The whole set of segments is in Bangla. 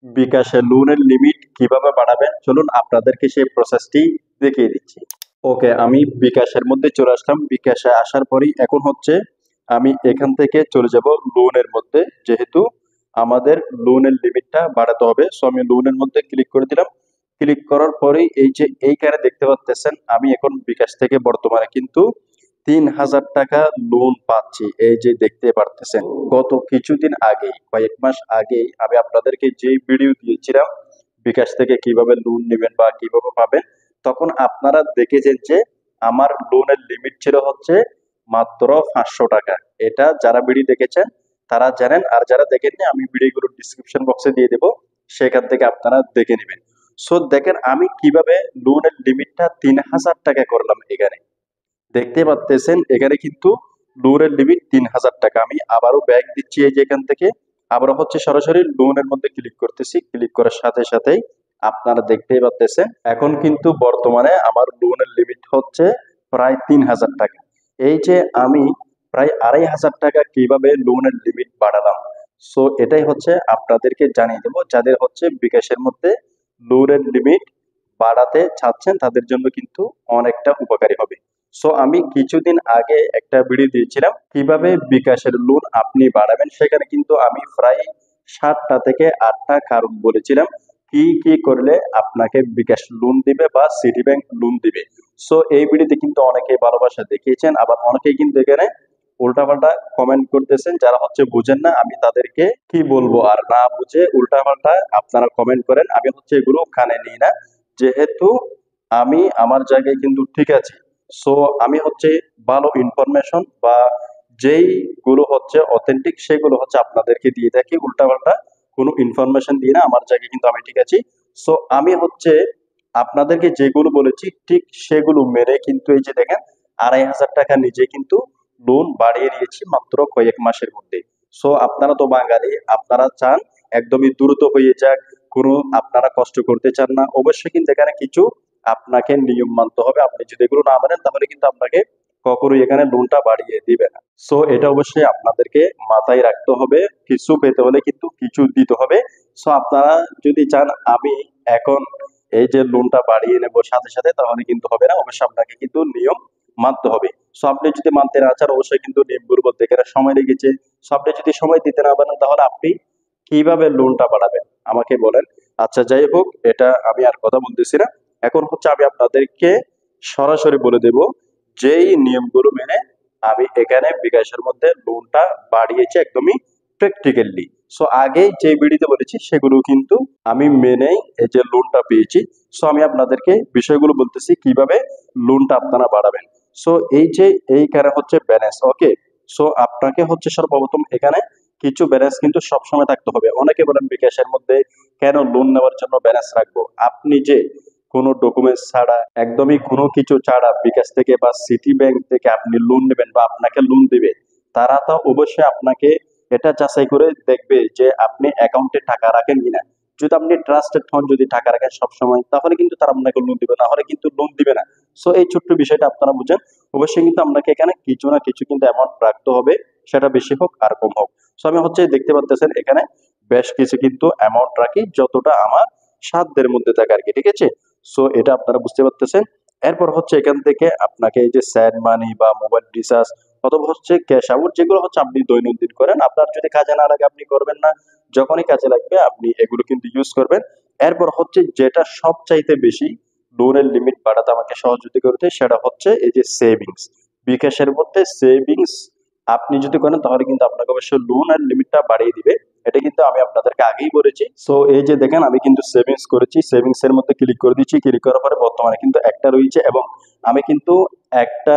বিকাশে লোনের লিমিট কিভাবে বাড়াবেন, চলুন আপনাদেরকে সেই প্রসেসটি দেখিয়ে দিচ্ছি। ওকে, আমি বিকাশের মধ্যে চলে আসলাম। বিকাশে আসার পরই এখন হচ্ছে আমি এখান থেকে চলে যাব লোনের মধ্যে, যেহেতু আমাদের লোনের লিমিটটা বাড়াতে হবে। সো আমি লোনের মধ্যে ক্লিক করে দিলাম। ক্লিক করার পরেই এই যে এইখানে দেখতে পাচ্ছেন আমি এখন বিকাশ থেকে বর্তমানে কিন্তু ৩,০০০ টাকা লোন পাচ্ছি। এই যে দেখতে পারতেছেন, গত কিছুদিন আগেই, কয়েক মাস আগেই আমি আপনাদেরকে যে ভিডিও দিয়েছিলাম বিকাশ থেকে কিভাবে লোন নেবেন বা কিভাবে পাবেন, তখন আপনারা দেখেছেন যে আমার লোনের লিমিট ছিল হচ্ছে মাত্র 500 টাকা। এটা যারা ভিডিও দেখেছেন তারা জানেন, আর যারা দেখেননি আমি ভিডিওগুলো ডিসক্রিপশন বক্সে দিয়ে দেবো, সেখান থেকে আপনারা দেখে নেবেন। সো দেখেন আমি কিভাবে লোনের লিমিটটা ৩,০০০ টাকা করলাম। এখানে দেখতে পাচ্ছেন এখানে কিন্তু লোনের লিমিট ৩,০০০ টাকা। আমি আবারও ব্যাক দিচ্ছি এই যে এখান থেকে, আবারও হচ্ছে সরাসরি লোনের মধ্যে ক্লিক করতেছি। ক্লিক করার সাথে সাথেই আপনারা দেখতেই পাচ্ছেন এখন কিন্তু বর্তমানে আমার লোনের লিমিট হচ্ছে প্রায় ৩,০০০ টাকা। এই যে আমি প্রায় ২,৫০০ টাকা কিভাবে লোনের লিমিট বাড়ালাম, সো এটাই হচ্ছে আপনাদেরকে জানিয়ে দেবো। যাদের হচ্ছে বিকাশের মধ্যে লোনের লিমিট বাড়াতে চাচ্ছেন তাদের জন্য কিন্তু অনেকটা উপকারী হবে। সো আমি কিছুদিন আগে একটা ভিডিও দিয়েছিলাম কিভাবে বিকাশের লোন আপনি বাড়াবেন। সেখানে কিন্তু আমি প্রায় 7টা থেকে 8টা কারণ বলেছিলাম কি কি করলে আপনাকে বিকাশ লোন দিবে বা সিটি ব্যাংক লোন দিবে। সো এই ভিডিওতে কিন্তু অনেকেই ভালোবাসা দেখিয়েছেন, আবার অনেকেই কিন্তু এখানে উল্টাপাল্টা কমেন্ট করতেছেন। যারা হচ্ছে বুঝেন না, আমি তাদেরকে কি বলবো, আর না বুঝে উল্টাপাল্টা আপনারা কমেন্ট করেন, আমি হচ্ছে এগুলো কানে নিই না। যেহেতু আমি আমার জায়গায় কিন্তু ঠিক আছে, সো আমি হচ্ছে ভালো ইনফরমেশন বা যেইগুলো হচ্ছে অথেন্টিক সেগুলো হচ্ছে আপনাদেরকে দিয়ে থাকি। উল্টাপাল্টা কোনো ইনফরমেশন দিয়ে না, আমার জায়গায় কিন্তু আমি ঠিক আছি। সো আমি হচ্ছে আপনাদেরকে যেগুলো বলেছি ঠিক সেগুলো মেনে কিন্তু এই যে দেখেন ২,৫০০ টাকা নিজে কিন্তু লোন বাড়িয়ে দিয়েছি মাত্র কয়েক মাসের মধ্যে। সো আপনারা তো বাঙালি, আপনারা চান একদমই দ্রুত হয়ে যাক, কোনো আপনারা কষ্ট করতে চান না। অবশ্যই কিন্তু এখানে কিছু আপনাকে নিয়ম মানতে হবে। আপনি যদি এগুলো না মানেন তাহলে কিন্তু আপনাকে কখনোই এখানে লোনটা বাড়িয়ে দিবে না। সো এটা অবশ্যই আপনাদেরকে মাথায় রাখতে হবে। কিছু পেতে হলে কিন্তু কিছু দিতে হবে। সো আপনারা যদি চান আমি এখন এই যে লোনটা বাড়িয়ে নেব সাথে সাথে, তাহলে কিন্তু হবে না। অবশ্যই আপনাকে কিন্তু নিয়ম মানতে হবে। সো আপনি যদি মানতে না চান অবশ্যই কিন্তু নিয়মগুলো বলতে এখানে সময় লেগেছে। সো আপনি যদি সময় দিতে না পারেন তাহলে আপনি কিভাবে লোনটা বাড়াবেন আমাকে বলেন। আচ্ছা যাই হোক, এটা আমি আর কথা বলতেছি না। এখন হচ্ছে আমি আপনাদেরকে সরাসরি বলে দেব যেই নিয়মগুলো মেনে আমি এখানে বিকাশের মধ্যে লোনটা বাড়িয়েছি একদমই প্র্যাকটিক্যালি। সো আগে যে ভিডিওতে বলেছি সেগুলো কিন্তু আমি মেনেই এই যে লোনটা পেয়েছি। সো আমি আপনাদেরকে বিষয়গুলো বলতেছি কিভাবে লোনটা আপনারা বাড়াবেন। সো এই যে এইখানে হচ্ছে ব্যালেন্স। ওকে, সো আপনাকে হচ্ছে সর্বপ্রথম এখানে কিছু ব্যালেন্স কিন্তু সবসময় থাকতে হবে। অনেকে বলেন বিকাশের মধ্যে কেন লোন নেওয়ার জন্য ব্যালেন্স রাখবো। আপনি যে কোনো ডকুমেন্টস ছাড়া একদমই কোনো কিছু ছাড়া বিকাশ থেকে বা সিটি ব্যাংক থেকে আপনি লোন নেবেন বা আপনাকে লোন দিবে, তারা তো অবশ্যই আপনাকে এটা যাচাই করে দেখবে যে আপনি অ্যাকাউন্টে টাকা রাখেন কিনা। যদি আপনি ট্রাস্টেড হন, যদি টাকা রাখেন সবসময়, তাহলে কিন্তু তারা আপনাকে লোন দিবে, না হলে কিন্তু লোন দিবে না। সো এই ছোট্ট বিষয়টা আপনারা বুঝেন। অবশ্যই কিন্তু আপনাকে এখানে কিছু না কিছু কিন্তু অ্যামাউন্ট রাখতে হবে, সেটা বেশি হোক আর কম হোক। সো আমি হচ্ছে দেখতে পাচ্ছেন এখানে বেশ কিছু কিন্তু অ্যামাউন্ট রাখি, যতটা আমার সাধ্যের মধ্যে থাকে আর কি, ঠিক আছে। সো এটা আপনারা বুঝতে পারতেছেন। এরপর হচ্ছে এখান থেকে আপনাকে এই যে স্যান্ড মানি বা মোবাইল রিচার্জ অথবা হচ্ছে ক্যাশ আউট, যেগুলো হচ্ছে আপনি দৈনন্দিন করেন, আপনার যদি কাজে না লাগে আপনি করবেন না, যখনই কাজে লাগবে আপনি এগুলো কিন্তু ইউজ করবেন। এরপর হচ্ছে যেটা সবচাইতে বেশি লোনের লিমিট বাড়াতে আমাকে সহযোগিতা করতে, সেটা হচ্ছে এই যে সেভিংস। বিকাশের মধ্যে সেভিংস আপনি যদি করেন তাহলে কিন্তু আপনাকে অবশ্যই লোন আর লিমিটটা বাড়িয়ে দিবে। এটা কিন্তু আমি আপনাদেরকে আগেই বলেছি। সো এই যে দেখেন আমি কিন্তু সেভিংস করেছি, সেভিংস এর মধ্যে ক্লিক করে দিচ্ছি। ক্লিক করার পরে বর্তমানে কিন্তু একটা রয়েছে এবং আমি কিন্তু একটা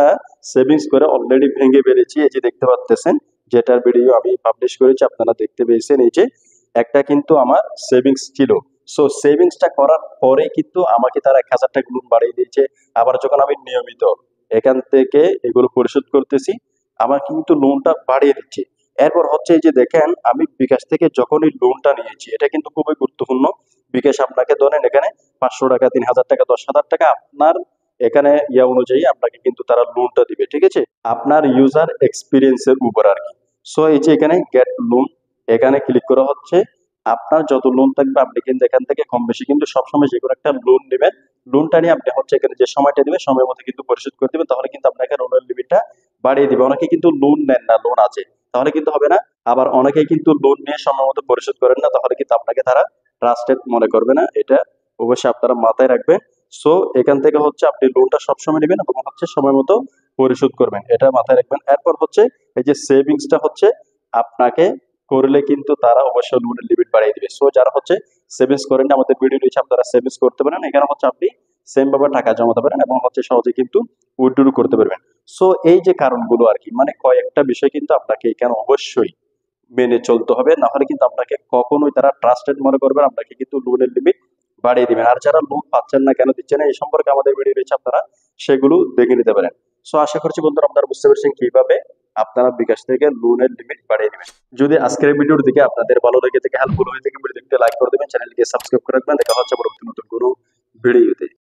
সেভিংস করে অলরেডি ভেঙে ফেলেছি। এই যে দেখতে পাচ্ছেন, যেটার ভিডিও আমি পাবলিশ করেছি আপনারা দেখতে পেয়েছেন। এই যে একটা কিন্তু আমার সেভিংস ছিল। সো সেভিংসটা করার পরে কিন্তু আমাকে তারা 1,000 টাকা লোন বাড়িয়ে দিয়েছে। আবার যখন আমি নিয়মিত এখান থেকে এগুলো পরিশোধ করতেছি, আমার কিন্তু লোনটা বাড়িয়ে দিচ্ছে। এরপর হচ্ছে এই যে দেখেন আমি বিকাশ থেকে যখনই লোনটা নিয়েছি, এটা কিন্তু খুবই গুরুত্বপূর্ণ। বিকাশ আপনাকে ধরেন এখানে 500 টাকা, 3,000 টাকা, 10,000 টাকা আপনার এখানে ইয়া অনুযায়ী আপনাকে কিন্তু তারা লোনটা দিবে, ঠিক আছে, আপনার ইউজার এক্সপিরিয়েন্সের উপর আর কি। সো এই যে এখানে গেট লোন, এখানে ক্লিক করা হচ্ছে। আপনার যত লোন থাকবে আপনি কিন্তু এখান থেকে কম বেশি কিন্তু সবসময় যে কোনো একটা লোন নেবেন, লোনটা নিয়ে আপনি হচ্ছে এখানে যে সময়টা দিবেন সময়ের মধ্যে কিন্তু পরিশোধ করে দিবেন, তাহলে কিন্তু আপনাকে লোনের লিমিটটা বাড়িয়ে দিবে। অনেকে কিন্তু লোন নেন না, লোন আছে তাহলে কিন্তু হবে না। আবার অনেকেই কিন্তু লোন নিয়ে সময় মতো পরিশোধ করেন না, তাহলে কিন্তু আপনাকে তারা ট্রাস্টেড মনে করবে না। এটা অবশ্যই আপনারা মাথায় রাখবেন। সো এখান থেকে হচ্ছে আপনি লোনটা সবসময় নেবেন এবং হচ্ছে সময় মতো পরিশোধ করবেন, এটা মাথায় রাখবেন। এরপর হচ্ছে এই যে সেভিংসটা হচ্ছে আপনাকে করলে কিন্তু তারা অবশ্যই লোনের লিমিট বাড়িয়ে দিবে। সো যারা হচ্ছে সেভিংস করেন না, আমাদের ভিডিও রয়েছে, আপনারা সেভিংস করতে পারেন। এখানে হচ্ছে আপনি সেম ভাবে টাকা জমাতে পারেন এবং হচ্ছে সহজে কিন্তু উইথড্র করতে পারবেন। সো এই যে কারণগুলো আর কি, মানে কয়েকটা বিষয় কিন্তু আপনাকে এখানে অবশ্যই মেনে চলতে হবে, না হলে কিন্তু আপনাকে কখনোই তারা ট্রাস্টেড মনে করবেন, আপনাকে কিন্তু লোনের লিমিট বাড়িয়ে দিবেন। আর যারা লোন পাচ্ছেন না, কেন দিচ্ছেন না, এই সম্পর্কে আমাদের ভিডিও রয়েছে, আপনারা সেগুলো দেখে নিতে পারেন। সো আশা করছি বন্ধুরা আপনারা বুঝতে পেরেছেন কিভাবে আপনারা বিকাশ থেকে লোনের লিমিট বাড়িয়ে দিবেন। যদি আজকের ভিডিওর দিকে আপনাদের ভালো লেগে থেকে, হেল্পফুল হয়ে থেকে, ভিডিওতে লাইক করে দেবেন, চ্যানেলটিকে সাবস্ক্রাইব করে রাখবেন। দেখা হচ্ছে পরবর্তী নতুন কোনো ভিডিও।